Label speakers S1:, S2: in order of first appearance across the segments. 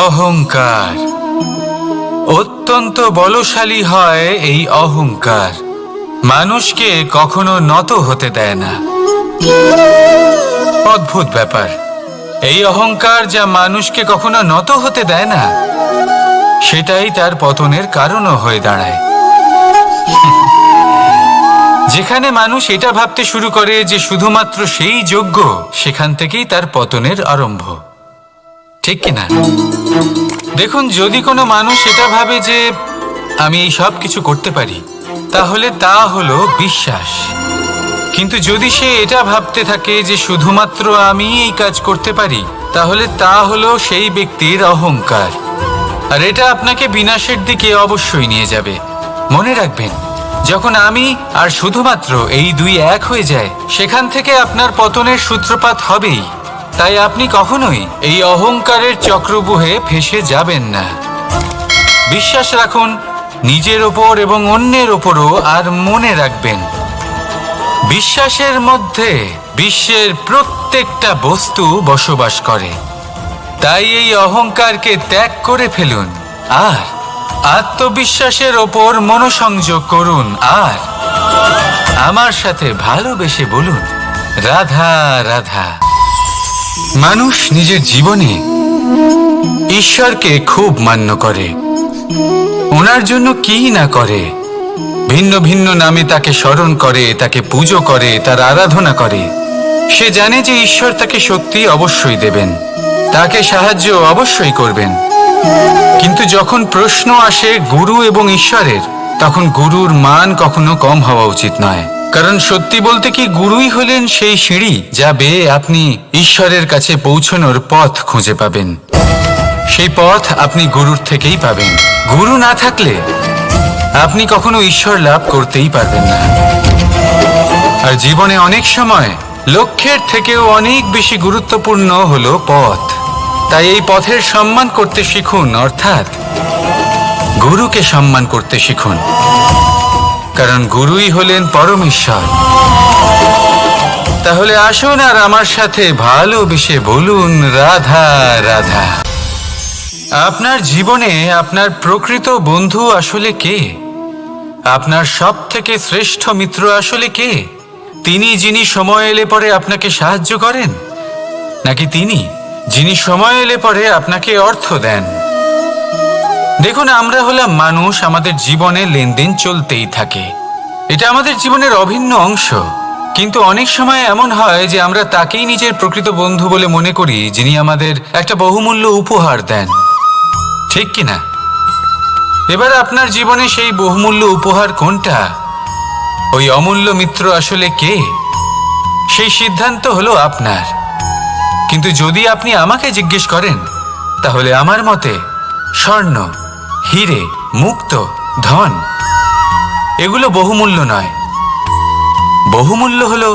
S1: অহংকার অত্যন্ত বলশালী হয়। এই অহংকার মানুষকে কখনো নত হতে দেয় না। অদ্ভুত ব্যাপার, এই অহংকার যা মানুষকে কখনো নত হতে দেয় না, সেটাই তার পতনের কারণও হয়ে দাঁড়ায়। যেখানে মানুষ এটা ভাবতে শুরু করে যে শুধুমাত্র সেই যোগ্য, সেখান থেকেই তার পতনের আরম্ভ। ঠিক কিনা? দেখুন, যদি কোনো মানুষ এটা ভাবে যে আমি এই সব কিছু করতে পারি, তাহলে তা হলো বিশ্বাস। কিন্তু যদি সে এটা ভাবতে থাকে যে শুধুমাত্র আমি এই কাজ করতে পারি, তাহলে তা হলো সেই ব্যক্তির অহংকার। আর এটা আপনাকে বিনাশের দিকে অবশ্যই নিয়ে যাবে। মনে রাখবেন, যখন আমি আর শুধুমাত্র এই দুই এক হয়ে যায়, সেখান থেকে আপনার পতনের সূত্রপাত হবেই। তাই আপনি কখনোই এই অহংকারের চক্রব্যূহে ফেঁসে যাবেন না। বিশ্বাস রাখুন নিজের ওপর এবং অন্যের ওপরও। আর মনে রাখবেন, বিশ্বাসের মধ্যে বিশ্বের প্রত্যেকটা বস্তু বসবাস করে। তাই এই অহংকারকে ত্যাগ করে ফেলুন আর আত্মবিশ্বাসের ওপর মনোসংযোগ করুন। আর আমার সাথে ভালোবেসে বলুন, রাধা রাধা। মানুষ নিজের জীবনে ঈশ্বরকে খুব মান্য করে। ওনার জন্য কি না করে, ভিন্ন ভিন্ন নামে তাকে স্মরণ করে, তাকে পুজো করে, তার আরাধনা করে। সে জানে যে ঈশ্বর তাকে শক্তি অবশ্যই দেবেন, তাকে সাহায্য অবশ্যই করবেন। কিন্তু যখন প্রশ্ন আসে গুরু এবং ঈশ্বরের, তখন গুরুর মান কখনো কম হওয়া উচিত নয়। কারণ সত্যি বলতে কি, গুরুই হলেন সেই সিঁড়ি যা বেয়ে আপনি ঈশ্বরের কাছে পৌঁছানোর পথ খুঁজে পাবেন। সেই পথ আপনি গুরুর থেকেই পাবেন। গুরু না থাকলে আপনি কখনো ঈশ্বর লাভ করতেই পারবেন না। আর জীবনে অনেক সময় লক্ষ্যের থেকেও অনেক বেশি গুরুত্বপূর্ণ হলো পথ। তাই এই পথের সম্মান করতে শিখুন, অর্থাৎ গুরুকে সম্মান করতে শিখুন। কারণ গুরুই হলেন পরমেশ্বর। তাহলে আসুন আর আমার সাথে ভালোবেসে বলুন, রাধা রাধা। আপনার জীবনে আপনার প্রকৃত বন্ধু আসলে কে? আপনার সব থেকে শ্রেষ্ঠ মিত্র আসলে কে? তিনি যিনি সময় এলে পরে আপনাকে সাহায্য করেন, নাকি তিনি যিনি সময় এলে পরে আপনাকে অর্থ দেন? দেখুন, আমরা হলাম মানুষ, আমাদের জীবনে লেনদেন চলতেই থাকে। এটা আমাদের জীবনের অভিন্ন অংশ। কিন্তু অনেক সময় এমন হয় যে আমরা তাকেই নিজের প্রকৃত বন্ধু বলে মনে করি, যিনি আমাদের একটা বহুমূল্য উপহার দেন। ঠিক কিনা? এবার আপনার জীবনে সেই বহুমূল্য উপহার কোনটা, ওই অমূল্য মিত্র আসলে কে, সেই সিদ্ধান্ত হলো আপনার। কিন্তু যদি আপনি আমাকে জিজ্ঞেস করেন, তাহলে আমার মতে স্বর্ণ, হিরে, মুক্ত, ধন এগুলো বহুমূল্য নয়। বহুমূল্য হলো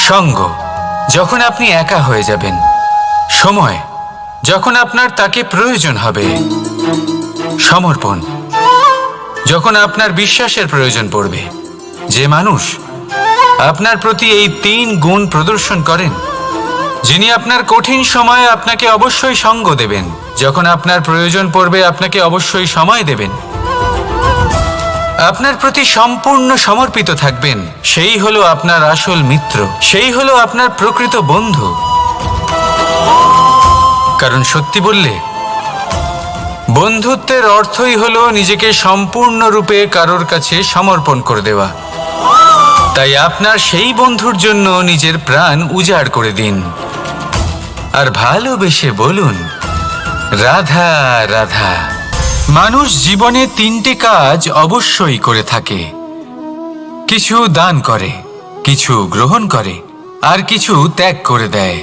S1: সঙ্গ, যখন আপনি একা হয়ে যাবেন; সময়, যখন আপনার তাকে প্রয়োজন হবে; সমর্পণ, যখন আপনার বিশ্বাসের প্রয়োজন পড়বে। যে মানুষ আপনার প্রতি এই 3 গুণ প্রদর্শন করেন, যিনি আপনার কঠিন সময়ে আপনাকে অবশ্যই সঙ্গ দেবেন, যখন আপনার প্রয়োজন পড়বে আপনাকে অবশ্যই সময় দেবেন, আপনার প্রতি সম্পূর্ণ সমর্পিত থাকবেন, সেই হলো আপনার আসল মিত্র, সেই হলো আপনার প্রকৃত বন্ধু। কারণ সত্যি বললে, বন্ধুত্বের অর্থই হলো নিজেকে সম্পূর্ণরূপে কারোর কাছে সমর্পণ করে দেওয়া। তাই আপনার সেই বন্ধুর জন্য নিজের প্রাণ উজাড় করে দিন আর ভালোবেসে বলুন, রাধা রাধা। মানুষ জীবনে 3টে কাজ অবশ্যই করে থাকে। কিছু দান করে, কিছু গ্রহণ করে, আর কিছু ত্যাগ করে দেয়।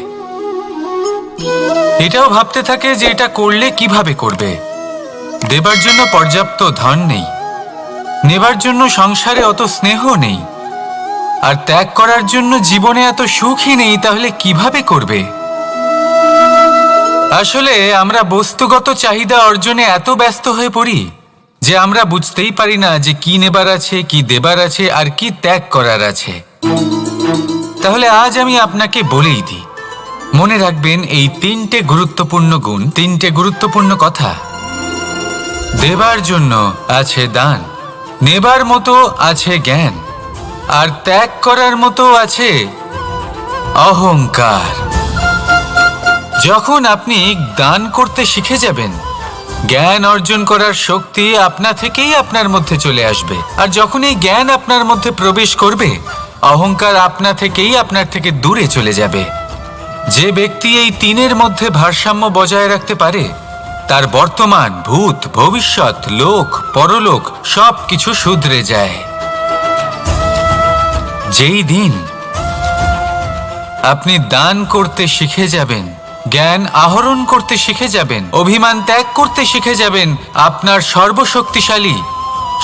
S1: এটাও ভাবতে থাকে যে এটা করলে কিভাবে করবে। দেবার জন্য পর্যাপ্ত ধন নেই, নেবার জন্য সংসারে অত স্নেহ নেই, আর ত্যাগ করার জন্য জীবনে এত সুখই নেই, তাহলে কিভাবে করবে? আসলে আমরা বস্তুগত চাহিদা অর্জনে এত ব্যস্ত হয়ে পড়ি যে আমরা বুঝতেই পারি না যে কি নেবার আছে, কি দেবার আছে, আর কি ত্যাগ করার আছে। তাহলে আজ আমি আপনাকে বলেই দিই, মনে রাখবেন এই তিনটে গুরুত্বপূর্ণ গুণ, তিনটে গুরুত্বপূর্ণ কথা। দেবার জন্য আছে দান, নেবার মতো আছে জ্ঞান, আর ত্যাগ করার মতো আছে অহংকার। যখন আপনি দান করতে শিখে যাবেন, জ্ঞান অর্জন করার শক্তি আপনা থেকেই আপনার মধ্যে চলে আসবে। আর যখন এই জ্ঞান আপনার মধ্যে প্রবেশ করবে, অহংকার আপনা থেকেই আপনার থেকে দূরে চলে যাবে। যে ব্যক্তি এই তিনের মধ্যে ভারসাম্য বজায় রাখতে পারে, তার বর্তমান, ভূত, ভবিষ্যৎ, লোক, পরলোক সব কিছু শুধরে যায়। যেই দিন আপনি দান করতে শিখে যাবেন, জ্ঞান আহরণ করতে শিখে যাবেন, অভিমান ত্যাগ করতে শিখে যাবেন, আপনার সর্বশক্তিশালী,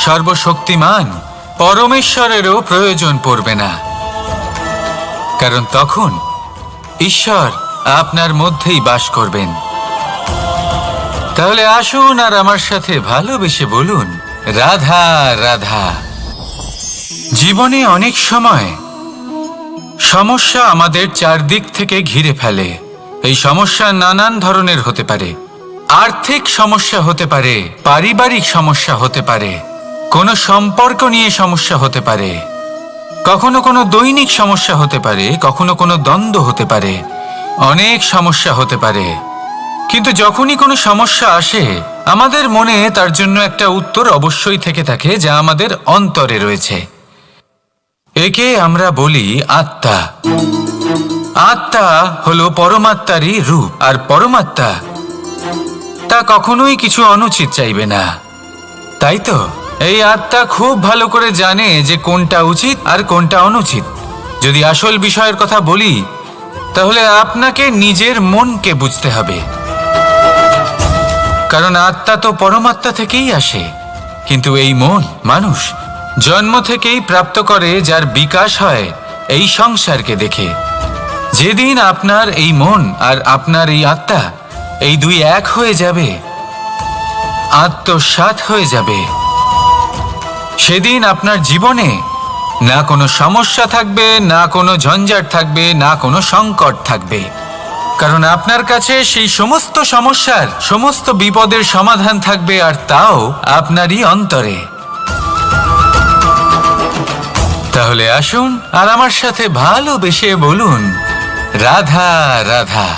S1: সর্বশক্তিমান পরমেশ্বরেরও প্রয়োজন পড়বে না। কারণ তখন ঈশ্বর আপনার মধ্যেই বাস করবেন। তাহলে আসুন আর আমার সাথে ভালোবেসে বলুন, রাধা রাধা। জীবনে অনেক সময় সমস্যা আমাদের চারদিক থেকে ঘিরে ফেলে। এই সমস্যা নানান ধরনের হতে পারে। আর্থিক সমস্যা হতে পারে, পারিবারিক সমস্যা হতে পারে, কোনো সম্পর্ক নিয়ে সমস্যা হতে পারে, কখনো কোনো দৈনিক সমস্যা হতে পারে, কখনো কোনো দ্বন্দ্ব হতে পারে, অনেক সমস্যা হতে পারে। কিন্তু যখনই কোনো সমস্যা আসে, আমাদের মনে তার জন্য একটা উত্তর অবশ্যই থেকে থাকে, যা আমাদের অন্তরে রয়েছে। একে আমরা বলি আত্মা। আত্মা হলো পরমাত্মারই রূপ, আর পরমাত্মা তা কখনোই কিছু অনুচিত চাইবে না, তাই তো? এই আত্মা খুব ভালো করে জানে যে কোনটা উচিত আর কোনটা অনুচিত। যদি আসল বিষয়ের কথা বলি, তাহলে আপনাকে নিজের মনকে বুঝতে হবে। কারণ আত্মা তো পরমাত্মা থেকেই আসে, কিন্তু এই মন মানুষ জন্ম থেকেই প্রাপ্ত করে, যার বিকাশ হয় এই সংসারকে দেখে। যেদিন আপনার এই মন আর আপনার এই আত্মা, এই দুই এক হয়ে যাবে, আত্মসাৎ হয়ে যাবে, সেদিন আপনার জীবনে না কোনো সমস্যা থাকবে, না কোনো ঝঞ্ঝাট থাকবে, না কোনো সংকট থাকবে। কারণ আপনার কাছে সেই সমস্ত সমস্যার, সমস্ত বিপদের সমাধান থাকবে, আর তাও আপনারই অন্তরে। তাহলে আসুন আর আমার সাথে ভালোবেসে বলুন, রাধা রাধা।